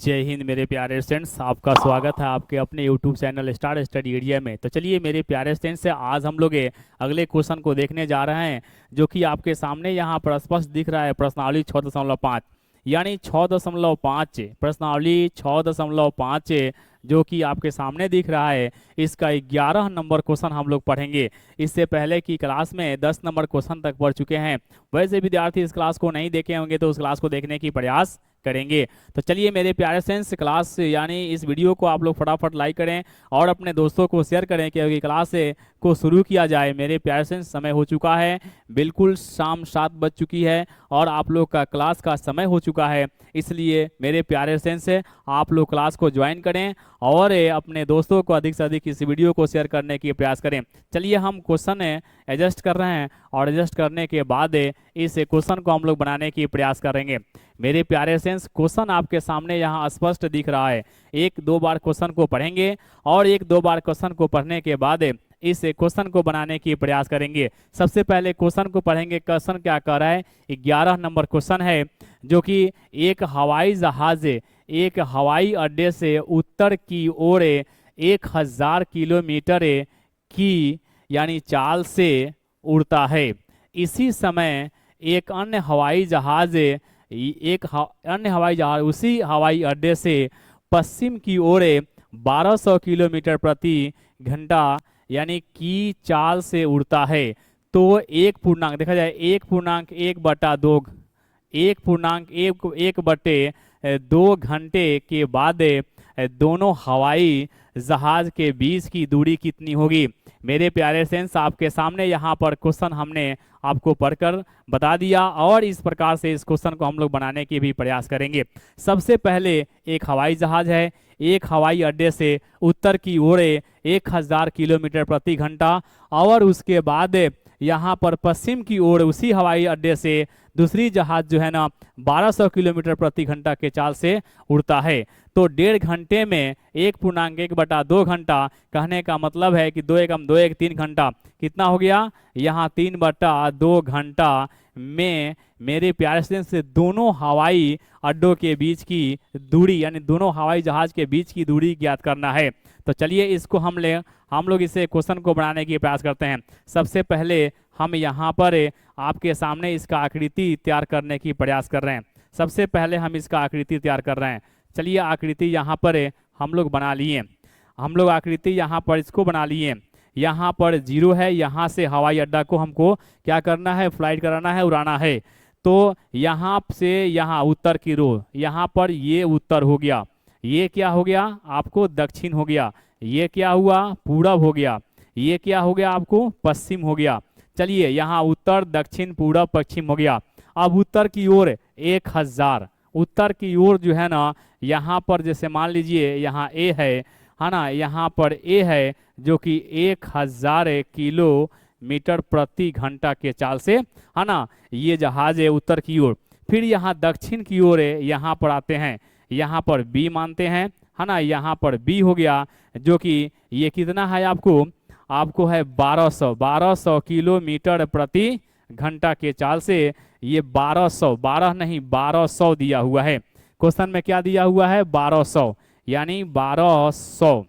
जय हिंद मेरे प्यारे स्टूडेंट्स, आपका स्वागत है आपके अपने YouTube channel star study area में। तो चलिए मेरे प्यारे स्टूडेंट्स से आज हम लोग अगले क्वेश्चन को देखने जा रहे हैं, जो कि आपके सामने यहाँ पर स्पष्ट दिख रहा है। प्रश्नावली 6.5 यानी 6.5 प्रश्नावली 6.5 जो कि आपके सामने दिख रहा है, इसका 11 नंबर क्वेश्चन हम लोग पढ़ेंगे। इससे पहले की क्लास में 10 नंबर क्वेश्चन तक पढ़ चुके हैं। वैसे विद्यार्थी इस क्लास को नहीं देखे होंगे तो उस क्लास को देखने की प्रयास करेंगे। तो चलिए मेरे प्यारे फ्रेंड्स, क्लास यानी इस वीडियो को आप लोग फटाफट लाइक करें और अपने दोस्तों को शेयर करें कि क्लास को शुरू किया जाए। मेरे प्यारे फ्रेंड्स, समय हो चुका है, बिल्कुल शाम 7 बज चुकी है और आप लोग का क्लास का समय हो चुका है। इसलिए मेरे प्यारे फ्रेंड्स, आप लोग क्लास को ज्वाइन करें और अपने दोस्तों को अधिक से अधिक इस वीडियो को शेयर करने की प्रयास करें। चलिए हम क्वेश्चन एडजस्ट कर रहे हैं और एडजस्ट करने के बाद इस क्वेश्चन को हम लोग बनाने की प्रयास करेंगे। मेरे प्यारे फ्रेंड्स, क्वेश्चन आपके सामने यहाँ स्पष्ट दिख रहा है। एक दो बार क्वेश्चन को पढ़ेंगे और एक दो बार क्वेश्चन को पढ़ने के बाद इस क्वेश्चन को बनाने की प्रयास करेंगे। सबसे पहले क्वेश्चन को पढ़ेंगे। क्वेश्चन क्या कर रहा है? 11 नंबर क्वेश्चन है, जो कि एक हवाई जहाज एक हवाई अड्डे से उत्तर की ओर 1000 किलोमीटर की यानी चाल से उड़ता है। इसी समय एक अन्य हवाई जहाज उसी हवाई अड्डे से पश्चिम की ओर 1200 किलोमीटर प्रति घंटा यानी की चाल से उड़ता है। तो एक पूर्णांक देखा जाए 1.1/2 घंटे के बाद दोनों हवाई जहाज के बीच की दूरी कितनी होगी? मेरे प्यारे फ्रेंड्स, आपके सामने यहाँ पर क्वेश्चन हमने आपको पढ़कर बता दिया और इस प्रकार से इस क्वेश्चन को हम लोग बनाने की भी प्रयास करेंगे। सबसे पहले एक हवाई जहाज है, एक हवाई अड्डे से उत्तर की ओर 1000 किलोमीटर प्रति घंटा और उसके बाद यहाँ पर पश्चिम की ओर उसी हवाई अड्डे से दूसरी जहाज जो है ना 1200 किलोमीटर प्रति घंटा के चाल से उड़ता है। तो 1.5 घंटे में 1.1/2 घंटा, कहने का मतलब है कि 2 एकम 2 1 3 घंटा कितना हो गया? यहाँ 3/2 घंटा में मेरे प्यारे स्टूडेंट्स से दोनों हवाई अड्डों के बीच की दूरी यानी दोनों हवाई जहाज के बीच की दूरी ज्ञात करना है। तो चलिए इसको हम लोग इसे क्वेश्चन को बनाने की प्रयास करते हैं। सबसे पहले हम यहाँ पर आपके सामने इसका आकृति तैयार करने की प्रयास कर रहे हैं। सबसे पहले हम इसका आकृति तैयार कर रहे हैं। चलिए आकृति यहाँ पर हम लोग बना लिए। हम लोग आकृति यहाँ पर इसको बना लिए। यहाँ पर 0 है, यहाँ से हवाई अड्डा को हमको क्या करना है? फ्लाइट कराना है, उड़ाना है। तो यहाँ से यहाँ उत्तर की रो, यहाँ पर ये उत्तर हो गया, ये क्या हो गया आपको? दक्षिण हो गया। ये क्या हुआ? पूरब हो गया। ये क्या हो गया आपको? पश्चिम हो गया। चलिए यहाँ उत्तर दक्षिण पूरब पश्चिम हो गया। अब उत्तर की ओर 1000, उत्तर की ओर जो है ना, यहाँ पर जैसे मान लीजिए यहाँ ए है ना, यहाँ पर ए है जो कि 1000 किलोमीटर प्रति घंटा के चाल से है ना, ये जहाज है उत्तर की ओर। फिर यहाँ दक्षिण की ओर यहाँ पर आते हैं, यहाँ पर बी मानते हैं है ना, यहाँ पर बी हो गया जो कि ये कितना है आपको है 1200 किलोमीटर प्रति घंटा के चाल से। ये 1200 दिया हुआ है। क्वेश्चन में क्या दिया हुआ है? 1200 यानी 1200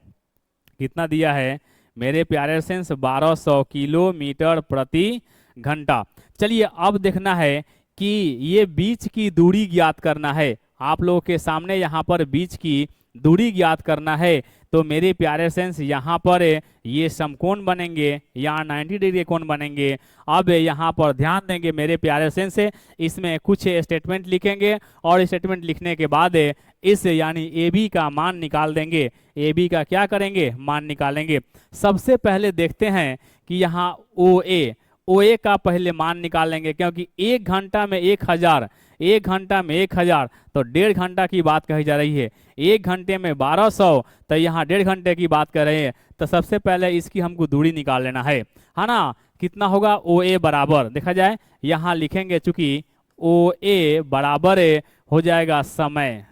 कितना दिया है मेरे प्यारे फ्रेंड्स? 1200 किलोमीटर प्रति घंटा। चलिए अब देखना है कि ये बीच की दूरी ज्ञात करना है। आप लोगों के सामने यहाँ पर बीच की दूरी ज्ञात करना है। तो मेरे प्यारे फ्रेंड्स, यहाँ पर ये समकोण बनेंगे, यहाँ 90 डिग्री कोण बनेंगे। अब यहाँ पर ध्यान देंगे मेरे प्यारे फ्रेंड्स, इसमें कुछ स्टेटमेंट लिखेंगे और स्टेटमेंट लिखने के बाद इस यानी ए बी का मान निकाल देंगे। ए बी का क्या करेंगे? मान निकालेंगे। सबसे पहले देखते हैं कि यहाँ ओ ए का पहले मान निकालेंगे, क्योंकि 1 घंटा में 1000, 1 घंटा में 1000 तो 1.5 घंटा की बात कही जा रही है। 1 घंटे में 1200 तो यहाँ 1.5 घंटे की बात कर रहे हैं। तो सबसे पहले इसकी हमको दूरी निकाल लेना है ना। कितना होगा? ओ ए बराबर देखा जाए यहाँ लिखेंगे, चूंकि ओ ए बराबर हो जाएगा समय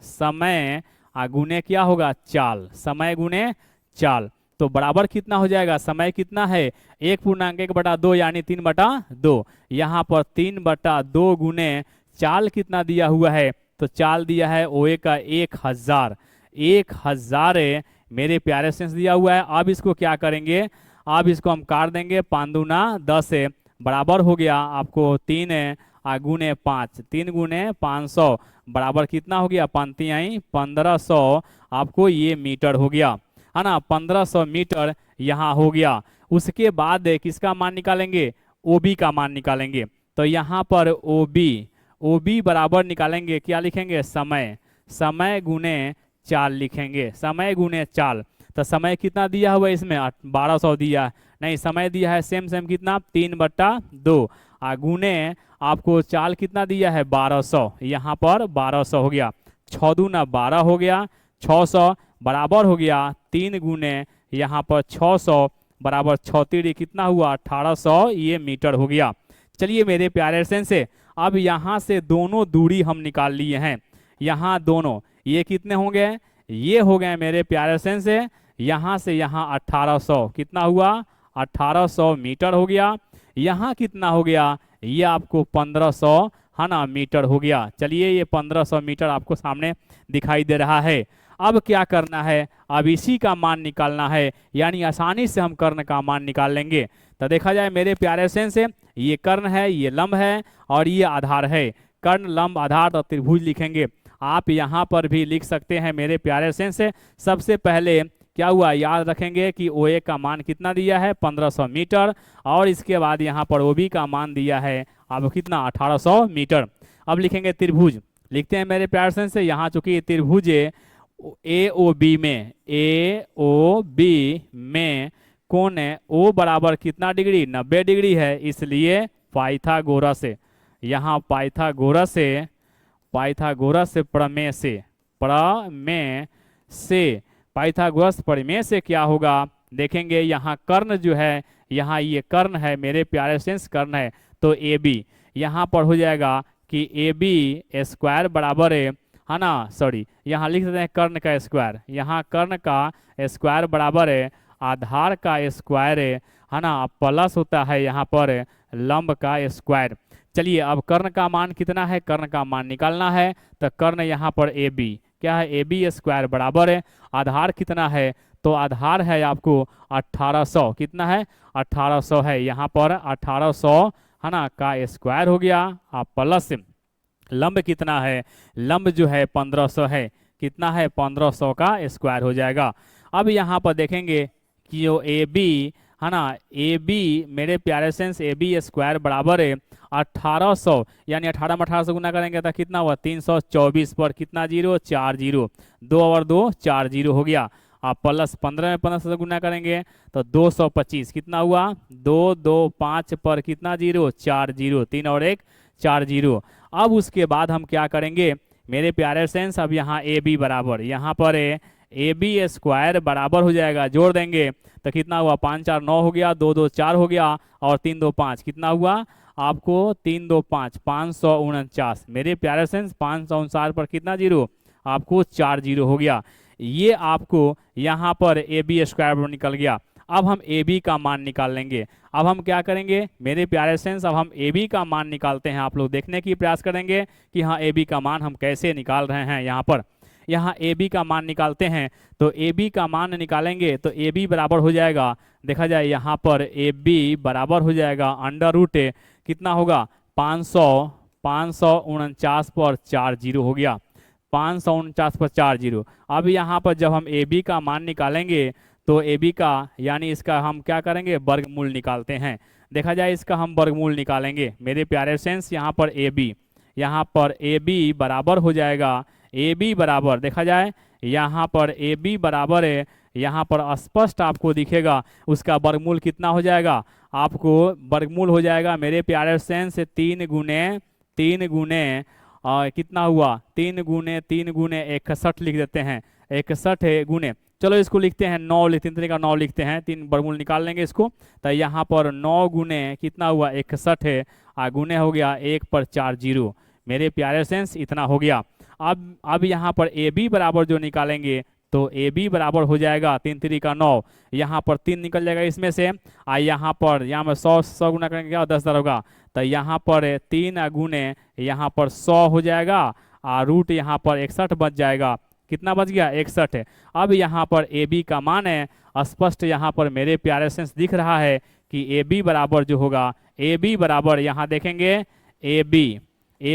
गुने क्या होगा? चाल, समय गुने चाल। तो बराबर कितना हो जाएगा? समय कितना है? 1.1/2 यानी 3/2। यहाँ पर 3/2 गुने चाल कितना दिया हुआ है? तो चाल दिया है OA का 1000, 1000 मेरे प्यारे स्टूडेंट्स दिया हुआ है। अब इसको क्या करेंगे, अब इसको हम काट देंगे, 5 दूना 10 बराबर हो गया आपको 3 गुने 5, 3 गुने 500 बराबर कितना हो गया, 1500 आपको ये मीटर हो गया, है ना, 1500 मीटर यहाँ हो गया। उसके बाद किसका मान निकालेंगे, OB का मान निकालेंगे। तो यहाँ पर OB बराबर निकालेंगे, क्या लिखेंगे, समय, समय गुने चाल लिखेंगे, समय गुने चाल। तो समय कितना दिया हुआ है इसमें, 1200 दिया नहीं, समय दिया है सेम सेम कितना, 3/2 गुने आपको चाल कितना दिया है 1200, यहाँ पर 1200 हो गया, 6 दूना 12 हो गया, 600 बराबर हो गया 3 गुने यहाँ पर 600 बराबर 6 कितना हुआ 1800 ये मीटर हो गया। चलिए मेरे प्यारे फ्रेंड्स से अब यहाँ से दोनों दूरी हम निकाल लिए हैं, यहाँ दोनों ये कितने हो गए, ये हो गए मेरे प्यारे फ्रेंड्स से यहाँ 1800 कितना हुआ 1800 मीटर हो गया। यहाँ कितना हो गया, ये आपको 1500 है ना मीटर हो गया। चलिए ये 1500 मीटर आपको सामने दिखाई दे रहा है। अब क्या करना है, अब इसी का मान निकालना है, यानी आसानी से हम कर्ण का मान निकाल लेंगे। तो देखा जाए मेरे प्यारे स्टूडेंट्स से ये कर्ण है, ये लंब है और ये आधार है, कर्ण लंब आधार तो त्रिभुज लिखेंगे। आप यहाँ पर भी लिख सकते हैं मेरे प्यारे स्टूडेंट्स से। सबसे पहले क्या हुआ, याद रखेंगे कि OA का मान कितना दिया है 1500 मीटर और इसके बाद यहाँ पर OB का मान दिया है अब कितना 1800 मीटर। अब लिखेंगे त्रिभुज, लिखते हैं मेरे प्यारे स्टूडेंट्स से। यहाँ चूंकि त्रिभुज AOB में कोण O बराबर कितना डिग्री 90 डिग्री है, इसलिए पाइथागोरस यहाँ पाइथागोरस प्रमेय से क्या होगा, देखेंगे यहाँ कर्ण जो है, यहाँ ये कर्ण है मेरे प्यारे स्टूडेंट्स, कर्ण है तो AB यहाँ पर हो जाएगा कि AB स्क्वायर बराबर है ना, सॉरी यहाँ लिख देते हैं कर्ण का स्क्वायर, यहाँ कर्ण का स्क्वायर बराबर है आधार का स्क्वायर है ना, प्लस होता है यहाँ पर लंब का स्क्वायर। चलिए अब कर्ण का मान कितना है, कर्ण का मान निकालना है। तो कर्ण यहाँ पर AB क्या है, AB स्क्वायर बराबर है आधार कितना है, तो आधार है आपको 1800, कितना है 1800 है, यहाँ पर 1800 है ना का स्क्वायर हो गया प्लस लंब कितना है, लंब जो है 1500 है, कितना है 1500 का स्क्वायर हो जाएगा। अब यहाँ पर देखेंगे कि जो AB है ना, AB मेरे प्यारे सेंस AB स्क्वायर बराबर है 1800, यानी 18 में 1800 गुना करेंगे तो कितना हुआ 324 पर कितना जीरो 4 जीरो, 2 और 2 4 जीरो हो गया। आप प्लस 15 में 1500 से गुना करेंगे तो 225 कितना हुआ 2 2 5 पर कितना जीरो 4 जीरो, 3 और 1 4 जीरो। अब उसके बाद हम क्या करेंगे मेरे प्यारे सेंस, अब यहाँ AB बराबर, यहाँ पर AB स्क्वायर बराबर हो जाएगा, जोड़ देंगे तो कितना हुआ 5 4 9 हो गया, 2 2 4 हो गया और 3 2 5 कितना हुआ आपको 3 2 5 549 मेरे प्यारे सेंस 549 पर कितना जीरो आपको 4 जीरो हो गया। ये आपको यहाँ पर AB स्क्वायर निकल गया। अब हम AB का मान निकाल लेंगे। अब हम क्या करेंगे मेरे प्यारे सेंस, अब हम AB का मान निकालते हैं, आप लोग देखने की प्रयास करेंगे कि हाँ AB का मान हम कैसे निकाल रहे हैं। यहाँ AB का मान निकालते हैं तो AB का मान निकालेंगे तो AB बराबर हो जाएगा, देखा जाए यहाँ पर AB बराबर हो जाएगा अंडर रूट कितना होगा 549 पर 4 जीरो हो गया, 549 पर 4 जीरो। अब यहाँ पर जब हम AB का मान निकालेंगे तो AB का यानी इसका हम क्या करेंगे वर्गमूल निकालते हैं। देखा जाए इसका हम वर्गमूल निकालेंगे मेरे प्यारे सेंस, यहाँ पर AB बराबर हो जाएगा, AB बराबर देखा जाए यहाँ पर AB बराबर है, यहाँ पर स्पष्ट आपको दिखेगा उसका वर्गमूल कितना हो जाएगा, आपको वर्गमूल हो जाएगा मेरे प्यारे सेंस 3 गुने कितना हुआ 3 गुने 61 लिख देते हैं, 61 गुने, चलो इसको लिखते हैं 9 3 तरीका 9 लिखते हैं, 3 वर्गमूल निकाल लेंगे इसको। तो यहाँ पर 9 गुने कितना हुआ 61 गुने हो गया 1 पर 4 जीरो, मेरे प्यारे सेंस इतना हो गया। अब यहाँ पर AB बराबर जो निकालेंगे तो AB बराबर हो जाएगा 3 तरीका 9, यहाँ पर 3 निकल जाएगा इसमें से, यहाँ में 100 गुना करेंगे क्या 10 होगा, तो यहाँ पर 3 गुने यहाँ पर 100 हो जाएगा रूट यहाँ पर 61 बच जाएगा। कितना बच गया? 61 है। अब यहाँ पर ए बी का मान है, स्पष्ट यहाँ पर मेरे प्यारे सेंस दिख रहा है कि ए बी बराबर जो होगा, ए बी बराबर यहाँ देखेंगे ए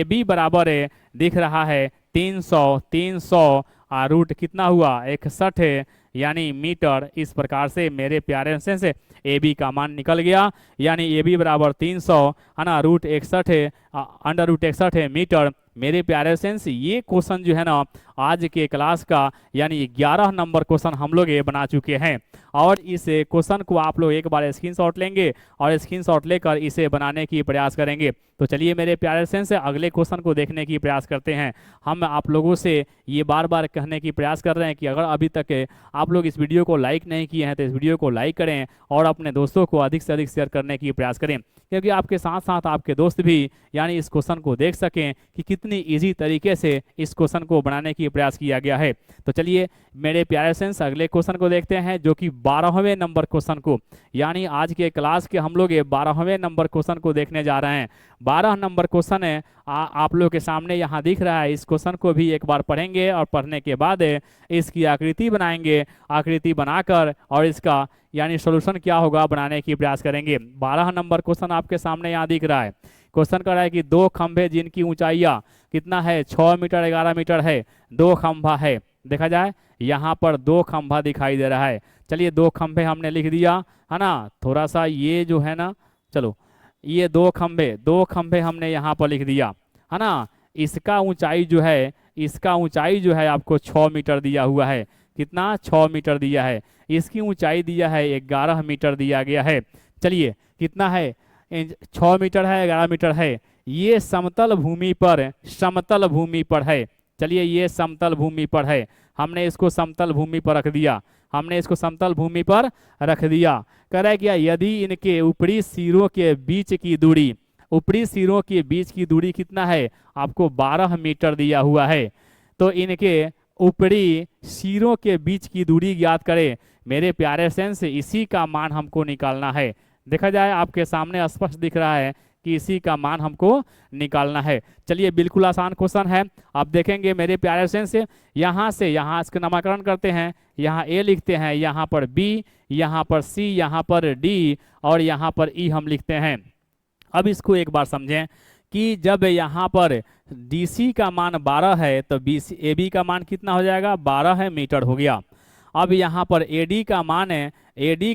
बी बराबर है, दिख रहा है 300 रूट कितना हुआ? 61 है, यानी मीटर। इस प्रकार से मेरे प्यारे सेंस ए बी का मान निकल गया, यानी ए बी बराबर 300 है ना, रूट 61 है, अंडर रूट 61 है मीटर। मेरे प्यारे सेंस ये क्वेश्चन जो है ना आज के क्लास का यानी 11 नंबर क्वेश्चन हम लोग ये बना चुके हैं, और इस क्वेश्चन को आप लोग एक बार स्क्रीनशॉट लेंगे और स्क्रीनशॉट लेकर इसे बनाने की प्रयास करेंगे। तो चलिए मेरे प्यारे सेंस अगले क्वेश्चन को देखने की प्रयास करते हैं। हम आप लोगों से ये बार बार कहने की प्रयास कर रहे हैं कि अगर अभी तक आप लोग इस वीडियो को लाइक नहीं किए हैं तो इस वीडियो को लाइक करें और अपने दोस्तों को अधिक से अधिक शेयर करने की प्रयास करें, क्योंकि आपके साथ साथ आपके दोस्त भी यानी इस क्वेश्चन को देख सकें कि कितनी इजी तरीके से इस क्वेश्चन को बनाने की प्रयास किया गया है। तो चलिए मेरे प्यारे सेंस अगले क्वेश्चन को देखते हैं, जो कि 12वें नंबर क्वेश्चन को, यानी आज के क्लास के हम लोग ये 12वें नंबर क्वेश्चन को देखने जा रहे हैं। 12 नंबर क्वेश्चन है आप लोग के सामने यहाँ दिख रहा है। इस क्वेश्चन को भी एक बार पढ़ेंगे और पढ़ने के बाद इसकी आकृति बनाएंगे, आकृति बनाकर और इसका यानी सॉल्यूशन क्या होगा बनाने की प्रयास करेंगे। 12 नंबर क्वेश्चन आपके सामने यहाँ दिख रहा है। क्वेश्चन कर रहा है कि दो खंभे जिनकी ऊंचाइयाँ कितना है? 6 मीटर 11 मीटर है। दो खंभा है, देखा जाए यहाँ पर दो खंभा दिखाई दे रहा है। चलिए दो खंभे हमने लिख दिया है ना, थोड़ा सा ये जो है ना, चलो ये दो खंभे हमने यहाँ पर लिख दिया है ना। इसका ऊंचाई जो है आपको 6 मीटर दिया हुआ है। कितना? 6 मीटर दिया है। इसकी ऊंचाई दिया है 11 मीटर दिया गया है। चलिए कितना है? 6 मीटर है, 11 मीटर है। ये समतल भूमि पर है। चलिए ये समतल भूमि पर है, हमने इसको समतल भूमि पर रख दिया, कह रहा है क्या? यदि इनके ऊपरी सिरों के बीच की दूरी कितना है? आपको 12 मीटर दिया हुआ है। तो इनके ऊपरी सिरों के बीच की दूरी ज्ञात करें। मेरे प्यारे सेंस इसी का मान हमको निकालना है। देखा जाए आपके सामने स्पष्ट दिख रहा है कि इसी का मान हमको निकालना है। चलिए बिल्कुल आसान क्वेश्चन है। आप देखेंगे मेरे प्यारे सेंस यहाँ से यहाँ इसका नामकरण करते हैं। यहाँ ए लिखते हैं, यहाँ पर बी, यहाँ पर सी, यहाँ पर डी और यहाँ पर ई हम लिखते हैं। अब इसको एक बार समझें कि जब यहाँ पर DC का मान 12 है तो AB का मान कितना हो जाएगा? 12 मीटर हो गया। अब यहाँ पर AD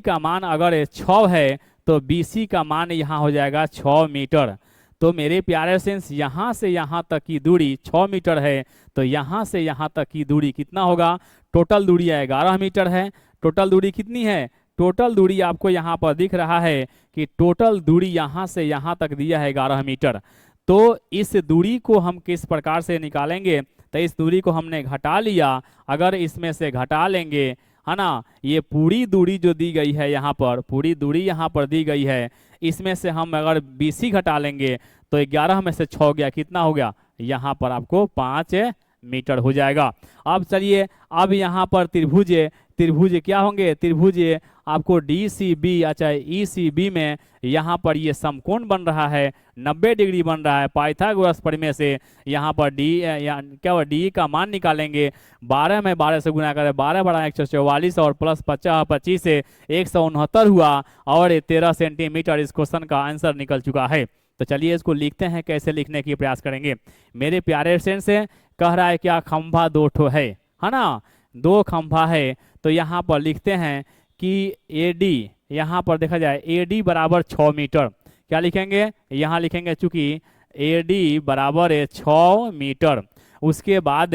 का मान अगर 6 है तो BC का मान यहाँ हो जाएगा 6 मीटर। तो मेरे प्यारे सेंस यहाँ से यहाँ तक की दूरी 6 मीटर है, तो यहाँ से यहाँ तक की दूरी कितना होगा? टोटल दूरी 11 मीटर है। टोटल दूरी कितनी है? टोटल दूरी आपको यहाँ पर दिख रहा है कि टोटल दूरी यहाँ से यहाँ तक दिया है 11 मीटर। तो इस दूरी को हम किस प्रकार से निकालेंगे? तो इस दूरी को हमने घटा लिया, अगर इसमें से घटा लेंगे है ना, ये पूरी दूरी जो दी गई है यहाँ पर, पूरी दूरी यहाँ पर दी गई है, इसमें से हम अगर BC घटा लेंगे तो 11 में से 6 गया, कितना हो गया? यहाँ पर आपको 5 मीटर हो जाएगा। अब चलिए अब यहाँ पर त्रिभुज क्या होंगे? त्रिभुज आपको DCB अच्छा ECB में यहाँ पर ये समकोण बन रहा है, 90 डिग्री बन रहा है। पाइथागोरस प्रमेय से यहाँ पर क्या हुआ? DE का मान निकालेंगे। 12 में 12 से गुना करें, 12 बड़ा 144 और प्लस 25 से 169 हुआ और 13 सेंटीमीटर इस क्वेश्चन का आंसर निकल चुका है। तो चलिए इसको लिखते हैं, कैसे लिखने की प्रयास करेंगे। मेरे प्यारे फ्रेंड्स से कह रहा है क्या? खंभा 2 ठो है ना, 2 खंभा है। तो यहाँ पर लिखते हैं कि AD, यहाँ पर देखा जाए AD बराबर 6 मीटर। क्या लिखेंगे? यहाँ लिखेंगे चूंकि AD बराबर 6 मीटर। उसके बाद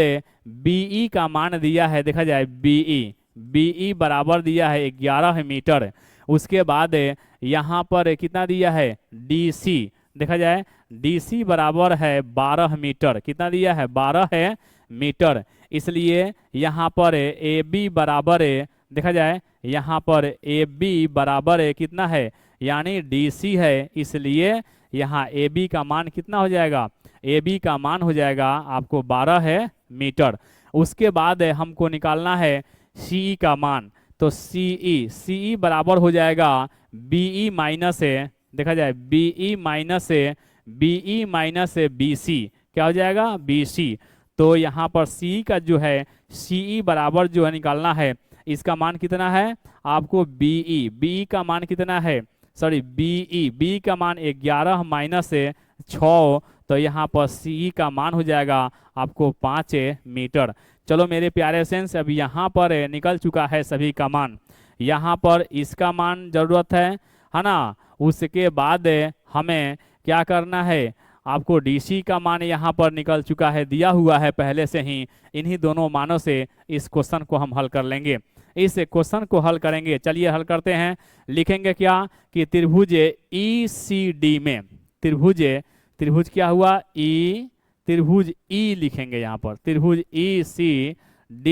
BE का मान दिया है, देखा जाए BE बराबर दिया है 11 मीटर। उसके बाद यहाँ पर कितना दिया है? DC, देखा जाए DC बराबर है 12 मीटर। कितना दिया है? 12 मीटर। इसलिए यहाँ पर AB बराबर देखा जाए यहाँ पर AB बराबर कितना है? यानी DC है, इसलिए यहाँ AB का मान कितना हो जाएगा? AB का मान हो जाएगा आपको 12 मीटर। उसके बाद हमको निकालना है CE का मान। तो CE बराबर हो जाएगा BE माइनस देखा जाए BE माइनस BC। क्या हो जाएगा? BC। तो यहाँ पर सी का जो है सी बराबर जो है निकालना है, इसका मान कितना है आपको बीई का मान कितना है, सॉरी बी का मान 11 माइनस 6, तो यहाँ पर सी का मान हो जाएगा आपको 5 मीटर। चलो मेरे प्यारे फ्रेंड्स, अब यहाँ पर निकल चुका है सभी का मान। यहाँ पर इसका मान जरूरत है ना। उसके बाद हमें क्या करना है, आपको डीसी का मान यहाँ पर निकल चुका है, दिया हुआ है पहले से ही। इन्हीं दोनों मानों से इस क्वेश्चन को हम हल कर लेंगे। इस क्वेश्चन को हल करेंगे, चलिए हल करते हैं। लिखेंगे क्या कि त्रिभुज ECD में, त्रिभुज क्या हुआ त्रिभुज ई लिखेंगे यहाँ पर, त्रिभुज ECD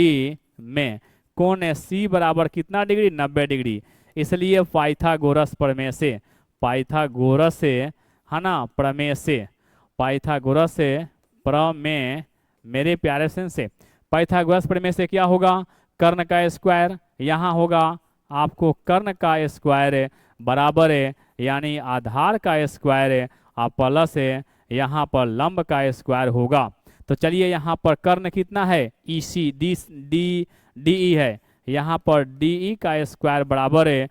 में कोण सी बराबर कितना डिग्री, 90 डिग्री। इसलिए पाइथागोरस प्रमेय से, पाइथागोरस से है ना, प्रमेय से, पाइथागोरस प्रमेय मेरे प्यारे से, पाइथागोरस प्रमेय से क्या होगा, कर्ण का स्क्वायर यहाँ होगा आपको, कर्ण का स्क्वायर बराबर है यानी आधार का स्क्वायर आप प्लस यहाँ पर लंब का स्क्वायर होगा। तो चलिए यहाँ पर कर्ण कितना है EC DE है, यहाँ पर DE का स्क्वायर बराबर है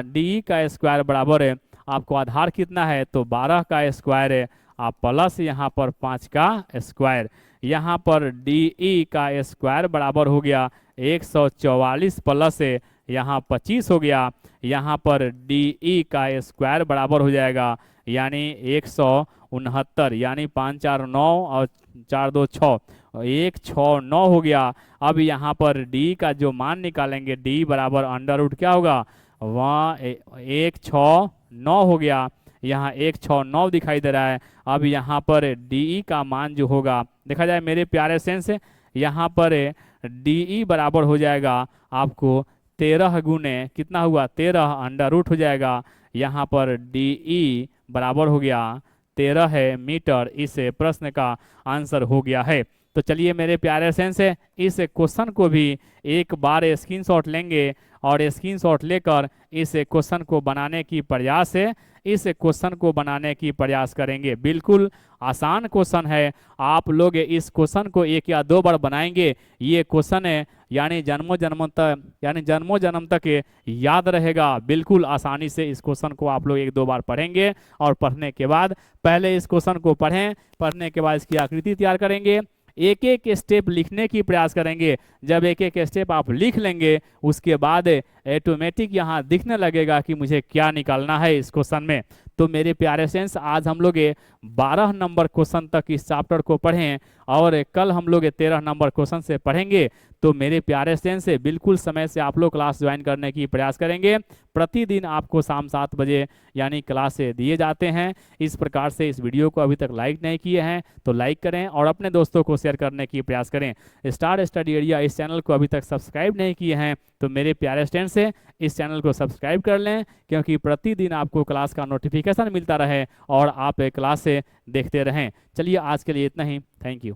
DE का स्क्वायर बराबर है आपको आधार कितना है तो 12 का स्क्वायर है आप प्लस यहाँ पर 5 का स्क्वायर, यहाँ पर DE का स्क्वायर बराबर हो गया 144 प्लस यहाँ 25 हो गया, यहाँ पर DE का स्क्वायर बराबर हो जाएगा यानी 169, यानी 5 4 9 और 4 2 6, 169 हो गया। अब यहाँ पर D का जो मान निकालेंगे, D बराबर अंडर रूट क्या होगा, वहाँ 169 हो गया, यहाँ 169 दिखाई दे रहा है। अब यहाँ पर DE का मान जो होगा देखा जाए मेरे प्यारे सेंस, यहाँ पर DE बराबर हो जाएगा आपको 13 गुने कितना हुआ 13 अंडर रूट हो जाएगा, यहाँ पर DE बराबर हो गया 13 मीटर। इस प्रश्न का आंसर हो गया है। तो चलिए मेरे प्यारे सेंस, इस क्वेश्चन को भी एक बार स्क्रीनशॉट लेंगे और स्क्रीनशॉट लेकर इस क्वेश्चन को बनाने की प्रयास इस क्वेश्चन को बनाने की प्रयास करेंगे। बिल्कुल आसान क्वेश्चन है, आप लोग इस क्वेश्चन को 1 या 2 बार बनाएंगे, ये क्वेश्चन है यानी जन्मों जन्म तक याद रहेगा। बिल्कुल आसानी से इस क्वेश्चन को आप लोग 1 2 बार पढ़ेंगे और पढ़ने के बाद पहले इस क्वेश्चन को पढ़ें, पढ़ने के बाद इसकी आकृति तैयार करेंगे, एक एक स्टेप लिखने की प्रयास करेंगे। जब एक एक स्टेप आप लिख लेंगे उसके बाद ऑटोमेटिक यहाँ दिखने लगेगा कि मुझे क्या निकालना है इस क्वेश्चन में। तो मेरे प्यारे फ्रेंड्स, आज हम लोग 12 नंबर क्वेश्चन तक इस चैप्टर को पढ़ें और कल हम लोग 13 नंबर क्वेश्चन से पढ़ेंगे। तो मेरे प्यारे फ्रेंड्स, बिल्कुल समय से आप लोग क्लास ज्वाइन करने की प्रयास करेंगे। प्रतिदिन आपको शाम 7 बजे यानी क्लास से दिए जाते हैं। इस प्रकार से इस वीडियो को अभी तक लाइक नहीं किए हैं तो लाइक करें और अपने दोस्तों को शेयर करने की प्रयास करें। स्टार स्टडी एरिया इस चैनल को अभी तक सब्सक्राइब नहीं किए हैं तो मेरे प्यारे स्टूडेंट्स से इस चैनल को सब्सक्राइब कर लें, क्योंकि प्रतिदिन आपको क्लास का नोटिफिकेशन मिलता रहे और आप क्लास से देखते रहें। चलिए आज के लिए इतना ही, थैंक यू।